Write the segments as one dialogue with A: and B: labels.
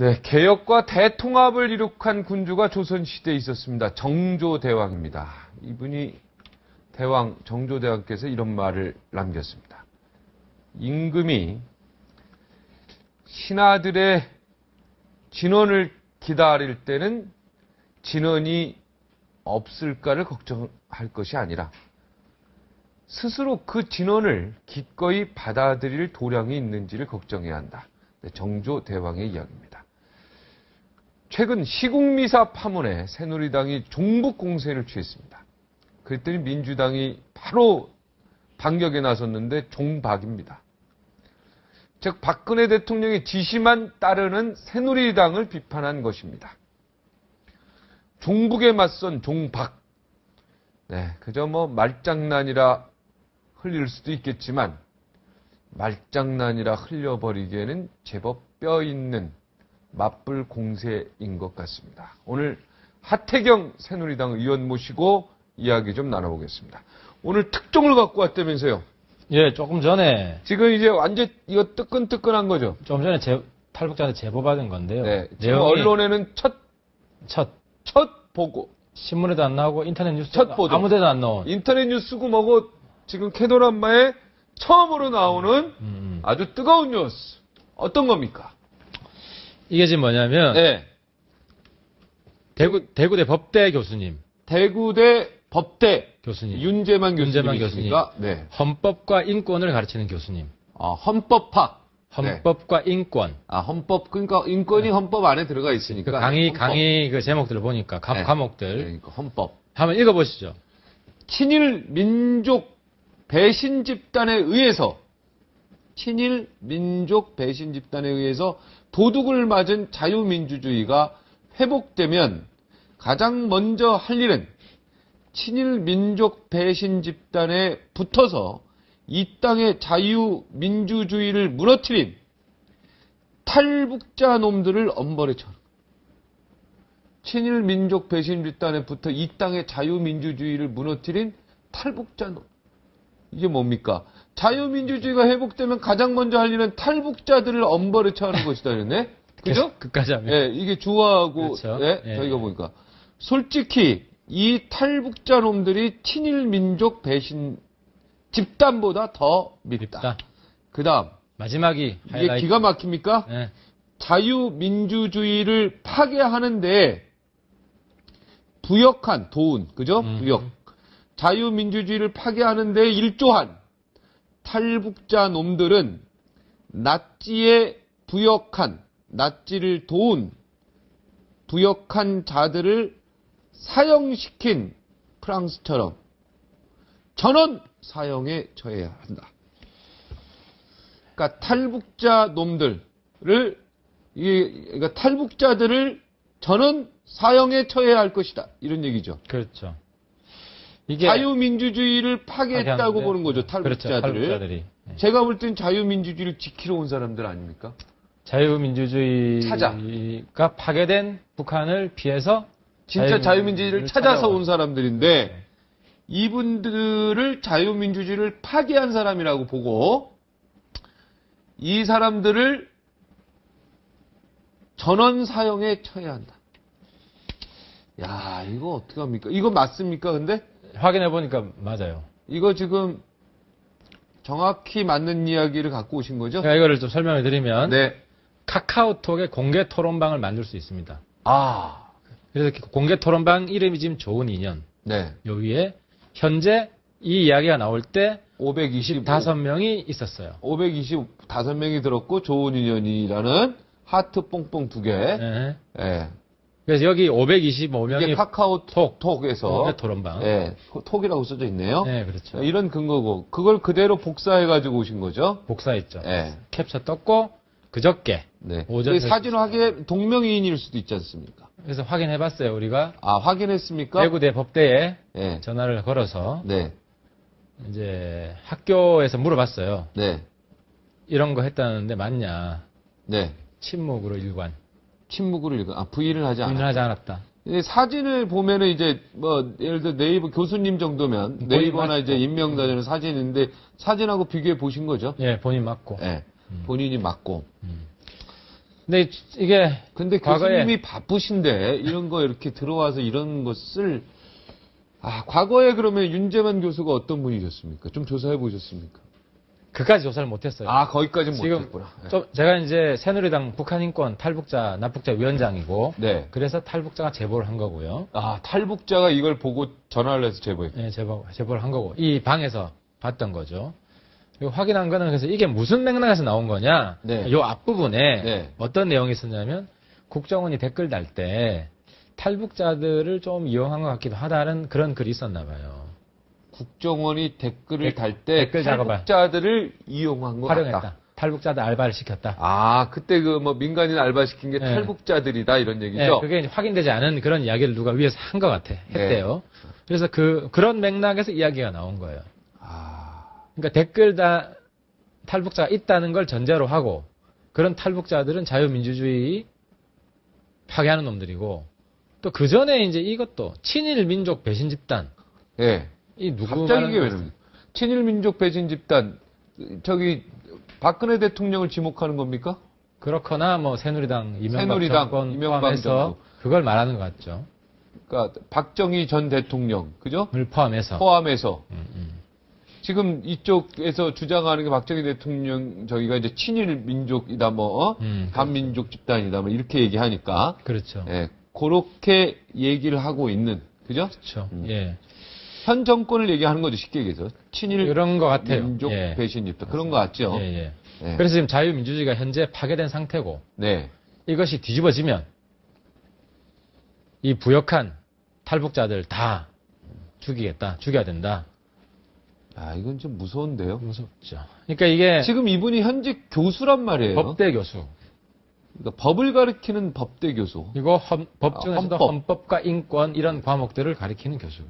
A: 네, 개혁과 대통합을 이룩한 군주가 조선시대에 있었습니다. 정조대왕입니다. 이분이 정조대왕께서 이런 말을 남겼습니다. 임금이 신하들의 진원을 기다릴 때는 진원이 없을까를 걱정할 것이 아니라 스스로 그 진원을 기꺼이 받아들일 도량이 있는지를 걱정해야 한다. 네, 정조대왕의 이야기입니다. 최근 시국미사 파문에 새누리당이 종북 공세를 취했습니다. 그랬더니 민주당이 바로 반격에 나섰는데 종박입니다. 즉 박근혜 대통령의 지시만 따르는 새누리당을 비판한 것입니다. 종북에 맞선 종박. 네, 그저 말장난이라 흘릴 수도 있겠지만 말장난이라 흘려버리기에는 제법 뼈 있는 맞불 공세인 것 같습니다. 오늘 하태경 새누리당 의원 모시고 이야기 좀 나눠보겠습니다. 오늘 특종을 갖고 왔다면서요?
B: 예, 조금 전에.
A: 지금 이제 완전 이거 뜨끈뜨끈한 거죠?
B: 좀 전에 탈북자한테 제보 받은 건데요.
A: 네, 지금 언론에는 첫 보고.
B: 신문에도 안 나오고 인터넷 뉴스
A: 첫 보도.
B: 아무 데도 안 나온.
A: 인터넷 뉴스고 뭐고 지금 캐도란마에 처음으로 나오는 아주 뜨거운 뉴스. 어떤 겁니까?
B: 이게 지금 뭐냐면
A: 네.
B: 대구대 법대 교수님.
A: 대구대 법대
B: 교수님.
A: 윤재만 교수님.
B: 네. 헌법과 인권을 가르치는 교수님.
A: 아, 헌법학.
B: 헌법과
A: 네.
B: 인권.
A: 아, 헌법, 그러니까 인권이 헌법 안에 들어가 있으니까.
B: 그 강의 그 제목들을 보니까
A: 네.
B: 과목들.
A: 그러니까 헌법.
B: 한번 읽어보시죠.
A: 친일 민족 배신 집단에 의해서 도둑을 맞은 자유민주주의가 회복되면 가장 먼저 할 일은 친일 민족 배신 집단에 붙어서 이 땅의 자유민주주의를 무너뜨린 탈북자 놈들을 엄벌에 처하는 거예요. 친일 민족 배신 집단에 붙어 이 땅의 자유민주주의를 무너뜨린 탈북자 놈. 이게 뭡니까? 자유민주주의가 회복되면 가장 먼저 할 일은 탈북자들을 엄벌에 처하는 것이다. 이랬네? 그죠?
B: 그까지 하면.
A: 예, 이게 주어하고,
B: 그렇죠.
A: 예, 저희가 보니까. 솔직히, 이 탈북자 놈들이 친일 민족 배신 집단보다 더 밉다. 그 다음.
B: 마지막이
A: 이게
B: 하이라이트.
A: 기가 막힙니까?
B: 네.
A: 자유민주주의를 파괴하는데 부역한, 도운, 그죠? 부역. 자유민주주의를 파괴하는데 일조한 탈북자 놈들은 나치에 부역한, 나치를 도운, 부역한 자들을 사형시킨 프랑스처럼 전원 사형에 처해야 한다. 그러니까 탈북자 놈들을, 그러니까 탈북자들을 전원 사형에 처해야 할 것이다. 이런 얘기죠.
B: 그렇죠. 이게
A: 자유민주주의를 파괴했다고 보는 거죠,
B: 그렇죠,
A: 탈북자들을.
B: 탈북자들이. 네.
A: 제가 볼 땐 자유민주주의를 지키러 온 사람들 아닙니까?
B: 자유민주주의가 파괴된 북한을 피해서
A: 진짜 자유민주주의를 찾아서 온
B: 찾아온.
A: 사람들인데
B: 네.
A: 이분들을 자유민주주의를 파괴한 사람이라고 보고 이 사람들을 전원 사형에 처해야 한다. 야, 이거 어떡합니까? 이거 맞습니까, 근데?
B: 확인해 보니까 맞아요.
A: 이거 지금 정확히 맞는 이야기를 갖고 오신 거죠?
B: 제가 이거를 좀 설명해 드리면
A: 네.
B: 카카오톡에 공개 토론방을 만들 수 있습니다.
A: 아.
B: 그래서 공개 토론방 이름이 지금 좋은 인연.
A: 네.
B: 요 위에 현재 이 이야기가 나올 때
A: 525명이
B: 있었어요.
A: 525명이 들었고 좋은 인연이라는 하트 뽕뽕 2개.
B: 네.
A: 예.
B: 그래서 여기 525명이
A: 이게 카카오톡에서
B: 공개 토론방.
A: 예. 톡이라고 써져 있네요.
B: 네, 그렇죠.
A: 이런 근거고 그걸 그대로 복사해 가지고 오신 거죠?
B: 복사했죠.
A: 예.
B: 캡처 떴고 그저께
A: 네.
B: 오전
A: 사진 확인 동명이인일 수도 있지 않습니까?
B: 그래서 확인해 봤어요, 우리가.
A: 아, 확인했습니까?
B: 대구대 법대에
A: 네.
B: 전화를 걸어서
A: 네.
B: 이제 학교에서 물어봤어요.
A: 네.
B: 이런 거 했다는데 맞냐?
A: 네.
B: 침묵으로 일관.
A: 침묵으로 부인을 하지 않았다.
B: 부인을 하지 않았다.
A: 사진을 보면은 이제 예를 들어 네이버 교수님 정도면 네이버나 이제 임명다자는 사진인데 사진하고 비교해 보신 거죠?
B: 예, 본인 맞고.
A: 예. 본인이 맞고.
B: 근데 이게
A: 근데
B: 과거에
A: 교수님이 바쁘신데 이런 거 이렇게 들어와서 이런 것을 과거에 그러면 윤재만 교수가 어떤 분이셨습니까? 좀 조사해 보셨습니까?
B: 그까지 조사를 못했어요.
A: 거기까지는
B: 지금
A: 못했구나. 네.
B: 좀 제가 이제 새누리당 북한인권 탈북자 납북자 위원장이고
A: 네.
B: 그래서 탈북자가 제보를 한 거고요.
A: 탈북자가 이걸 보고 전화를 해서 제보했고.
B: 네, 제보를 한 거고 이 방에서 봤던 거죠. 그리고 확인한 거는 그래서 이게 무슨 맥락에서 나온 거냐?
A: 네.
B: 요 앞부분에
A: 네.
B: 어떤 내용이 있었냐면 국정원이 댓글 달 때 탈북자들을 좀 이용한 것 같기도 하다는 그런 글이 있었나 봐요.
A: 국정원이 댓글을 달 때
B: 댓글 작업을.
A: 탈북자들을 이용한 것
B: 활용했다.
A: 같다.
B: 탈북자들 알바를 시켰다.
A: 그때 민간인 알바 시킨 게
B: 네.
A: 탈북자들이다 이런 얘기죠.
B: 네, 그게 이제 확인되지 않은 그런 이야기를 누가 위에서 한 것 같아. 했대요. 그래서 그런 맥락에서 이야기가 나온 거예요. 그러니까 댓글 탈북자가 있다는 걸 전제로 하고 그런 탈북자들은 자유민주주의 파괴하는 놈들이고 또 그 전에 이제 이것도 친일 민족 배신 집단.
A: 예.
B: 이 누구
A: 갑자기 이게
B: 말하는
A: 왜 그럽니까? 친일 민족 배신 집단 박근혜 대통령을 지목하는 겁니까?
B: 그렇거나 뭐 새누리당 이명박 정권
A: 이명박
B: 포함해서
A: 정부.
B: 그걸 말하는 것 같죠.
A: 그러니까 박정희 전 대통령 그죠?
B: 을 포함해서.
A: 지금 이쪽에서 주장하는 게 박정희 대통령 저기가 이제 친일 민족이다 반민족 집단이다 이렇게 얘기하니까
B: 그렇죠.
A: 그렇게 얘기를 하고 있는 그죠?
B: 그렇죠. 예.
A: 현 정권을 얘기하는 거죠 쉽게 얘기해서 친일
B: 그런 것 같아요.
A: 민족
B: 예.
A: 배신 집단 그런 거 같죠?
B: 예. 그래서 지금 자유민주주의가 현재 파괴된 상태고
A: 네.
B: 이것이 뒤집어지면 이 부역한 탈북자들 다 죽여야 된다.
A: 이건 좀 무서운데요.
B: 무섭죠. 그러니까 이게
A: 지금 이분이 현직 교수란 말이에요.
B: 법대 교수.
A: 그러니까 법을 가르치는 법대 교수.
B: 이거 법 중에서도
A: 헌법.
B: 헌법과 인권 이런 과목들을 가리키는 교수.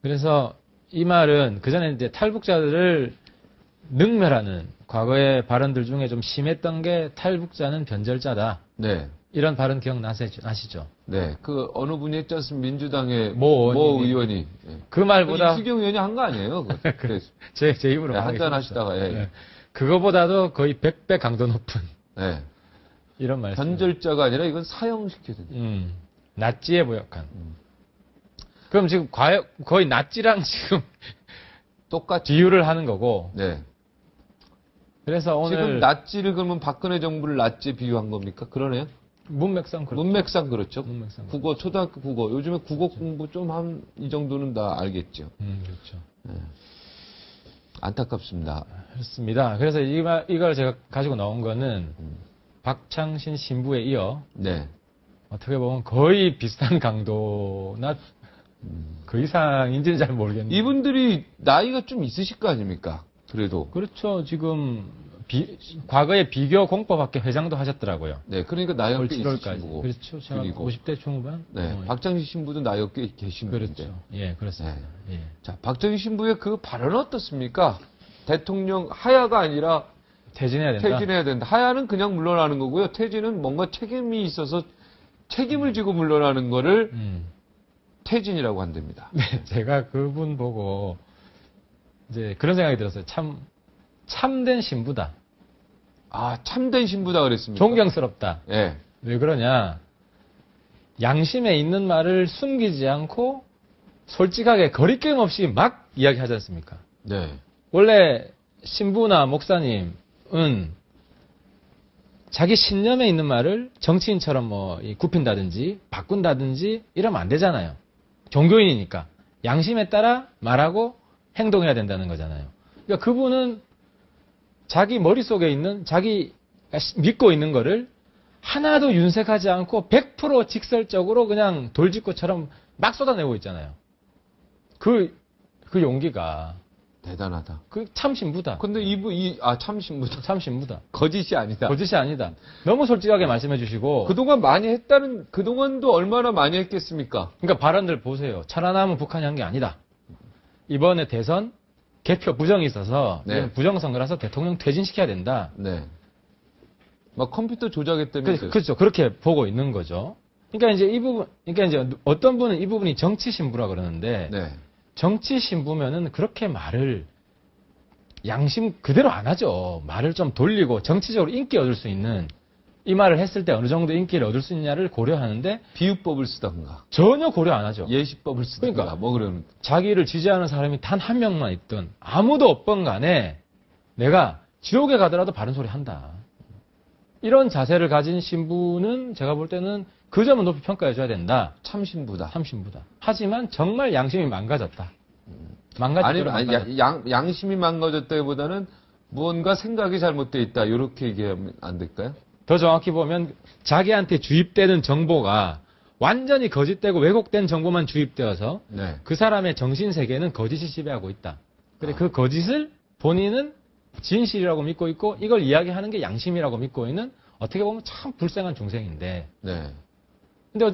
B: 그래서 이 말은 그 전에 이제 탈북자들을 능멸하는 과거의 발언들 중에 좀 심했던 게 탈북자는 변절자다.
A: 네.
B: 이런 발언 기억나시죠?
A: 네. 어느 분이 했지 않습니까? 민주당의
B: 모
A: 의원이.
B: 그 말보다
A: 이수경 의원이 한 거 아니에요? 그래서.
B: 제 입으로
A: 한잔 하시다가.
B: 그거보다도 거의 100배 강도 높은 이런 말씀.
A: 변절자가 아니라 이건 사형시켜야 된다.
B: 나치에 부역한. 그럼 지금 거의 나치랑 지금
A: 똑같이
B: 비유를 하는 거고.
A: 네.
B: 그래서 오늘
A: 지금 나치를 그러면 박근혜 정부를 나치에 비유한 겁니까? 그러네요.
B: 문맥상 그렇죠.
A: 문맥상 그렇죠.
B: 문맥상
A: 국어 초등학교 국어 요즘에 국어 공부 좀 한 이 정도는 다 알겠죠.
B: 그렇죠.
A: 안타깝습니다.
B: 그렇습니다. 그래서 이걸 제가 가지고 나온 거는 박창신 신부에 이어 어떻게 보면 거의 비슷한 강도나 그 이상인지는 잘 모르겠는데.
A: 이분들이 나이가 좀 있으실 거 아닙니까? 그래도.
B: 그렇죠. 지금 과거에 비교 공법학회 회장도 하셨더라고요.
A: 네, 그러니까 나이가 꽤
B: 7월까지.
A: 있으신 거고.
B: 그렇죠. 제가
A: 그리고
B: 50대 중후반.
A: 박정희 신부도 나이가 꽤 계신 분인데.
B: 그렇죠. 예, 그렇습니다. 예.
A: 자, 박정희 신부의 그 발언은 어떻습니까? 대통령 하야가 아니라
B: 퇴진해야 된다.
A: 하야는 그냥 물러나는 거고요. 퇴진은 뭔가 책임이 있어서 책임을 지고 물러나는 거를 퇴진이라고 한답니다.
B: 네, 제가 그분 보고 이제 그런 생각이 들었어요. 참된 신부다.
A: 참된 신부다 그랬습니까?
B: 존경스럽다.
A: 예.
B: 왜 그러냐? 양심에 있는 말을 숨기지 않고 솔직하게 거리낌 없이 막 이야기하지 않습니까?
A: 네.
B: 원래 신부나 목사님은 자기 신념에 있는 말을 정치인처럼 굽힌다든지 바꾼다든지 이러면 안 되잖아요. 종교인이니까. 양심에 따라 말하고 행동해야 된다는 거잖아요. 그러니까 그분은 자기 머릿속에 있는 자기 믿고 있는 거를 하나도 윤색하지 않고 100% 직설적으로 그냥 돌직구처럼 막 쏟아내고 있잖아요. 그 용기가
A: 대단하다.
B: 참 신부다.
A: 근데 참 신부다.
B: 참 신부다.
A: 거짓이 아니다.
B: 거짓이 아니다. 너무 솔직하게 말씀해 주시고.
A: 그동안도 얼마나 많이 했겠습니까?
B: 그러니까 발언들 보세요. 천안함은 북한이 한 게 아니다. 이번에 대선 개표 부정이 있어서 부정선거라서 대통령 퇴진시켜야 된다.
A: 네. 막 컴퓨터 조작했다면서요.
B: 그렇죠. 그렇게 보고 있는 거죠. 그러니까 이제 어떤 분은 이 부분이 정치 신부라 그러는데 정치 신부면은 그렇게 말을 양심 그대로 안 하죠. 말을 좀 돌리고 정치적으로 인기 얻을 수 있는 이 말을 했을 때 어느 정도 인기를 얻을 수 있냐를 고려하는데
A: 비유법을 쓰던가
B: 전혀 고려 안 하죠.
A: 예시법을 쓰던가
B: 그러니까.
A: 뭐 그러는
B: 자기를 지지하는 사람이 단 한 명만 있든 아무도 없건 간에 내가 지옥에 가더라도 바른 소리 한다. 이런 자세를 가진 신부는 제가 볼 때는 그 점은 높이 평가해줘야 된다.
A: 참신부다.
B: 참신부다. 하지만 정말 양심이 망가졌다.
A: 아니,
B: 망가졌다.
A: 아니 양심이 망가졌다기보다는 무언가 생각이 잘못돼 있다. 이렇게 얘기하면 안 될까요?
B: 더 정확히 보면 자기한테 주입되는 정보가 완전히 거짓되고 왜곡된 정보만 주입되어서
A: 네.
B: 그 사람의 정신세계는 거짓이 지배하고 있다. 근데 그 거짓을 본인은 진실이라고 믿고 있고 이걸 이야기하는 게 양심이라고 믿고 있는 어떻게 보면 참 불쌍한 중생인데
A: 네.
B: 근데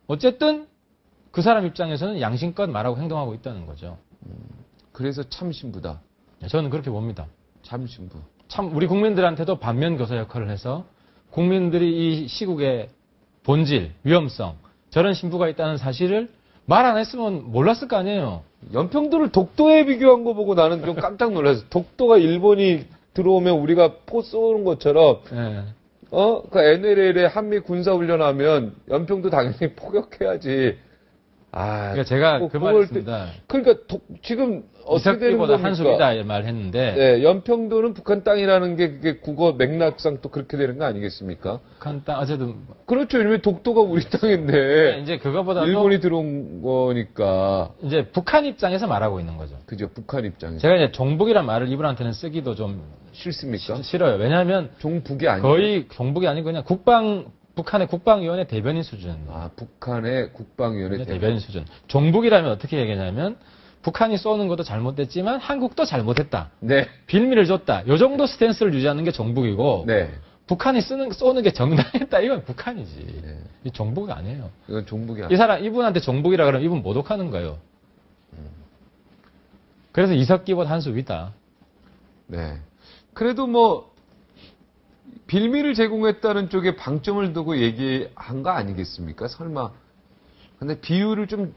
B: 어쨌든 그 사람 입장에서는 양심껏 말하고 행동하고 있다는 거죠.
A: 그래서 참신부다.
B: 저는 그렇게 봅니다.
A: 참신부.
B: 참 우리 국민들한테도 반면교사 역할을 해서 국민들이 이 시국의 본질, 위험성, 저런 신부가 있다는 사실을 말 안 했으면 몰랐을 거 아니에요.
A: 연평도를 독도에 비교한 거 보고 나는 좀 깜짝 놀랐어. 독도가 일본이 들어오면 우리가 포 쏘는 것처럼
B: 예.
A: 그 NLL에 한미 군사 훈련하면 연평도 당연히 포격해야지.
B: 그러니까 제가 그
A: 그걸
B: 말했습니다.
A: 그러니까 지금 어떻게 되는
B: 이석기보다
A: 겁니까?
B: 한숨이다 이 말 했는데
A: 네, 연평도는 북한 땅이라는 게 그게 국어 맥락상 또 그렇게 되는 거 아니겠습니까?
B: 북한 땅 어쨌든
A: 그렇죠. 왜냐면 독도가 우리 땅인데
B: 이제 그거보다도
A: 일본이 들어온 거니까.
B: 이제 북한 입장에서 말하고 있는 거죠.
A: 그죠. 북한 입장에서.
B: 제가 이제 종북이란 말을 이분한테는 쓰기도 좀
A: 싫습니까?
B: 싫어요. 왜냐하면
A: 종북이 아니고.
B: 거의 종북이 아니고 그냥 북한의 국방위원회 대변인 수준.
A: 북한의 국방위원회
B: 대변인 수준. 종북이라면 어떻게 얘기하냐면 북한이 쏘는 것도 잘못됐지만 한국도 잘못했다.
A: 네.
B: 빌미를 줬다. 요 정도 스탠스를 유지하는 게 종북이고
A: 네.
B: 북한이 쏘는 게 정당했다. 이건 북한이지.
A: 네.
B: 이 종북이 아니에요.
A: 이건 종북이
B: 이
A: 아니에요.
B: 사람 이분한테 종북이라 그러면 이분 모독하는 거예요. 그래서 이석기보다 한 수 위다.
A: 네. 그래도 뭐 빌미를 제공했다는 쪽에 방점을 두고 얘기한 거 아니겠습니까? 설마. 근데 비유를 좀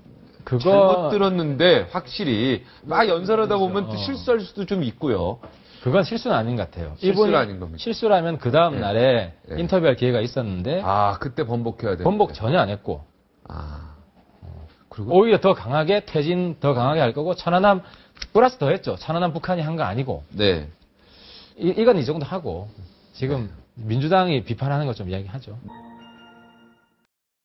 A: 잘못 들었는데 확실히 막 연설하다 보면 또 실수할 수도 좀 있고요.
B: 그건 실수는 아닌 것 같아요.
A: 실수는
B: 이분이
A: 아닌 겁니다.
B: 실수라면 그 다음
A: 네.
B: 날에
A: 네.
B: 인터뷰할 기회가 있었는데
A: 그때 번복해야 돼.
B: 번복 전혀 안 했고
A: 그리고
B: 오히려 더 강하게 퇴진 더 강하게 할 거고 천안함 플러스 더 했죠. 천안함 북한이 한 거 아니고
A: 네.
B: 이건 이 정도 하고 지금 민주당이 비판하는 거 좀 이야기하죠.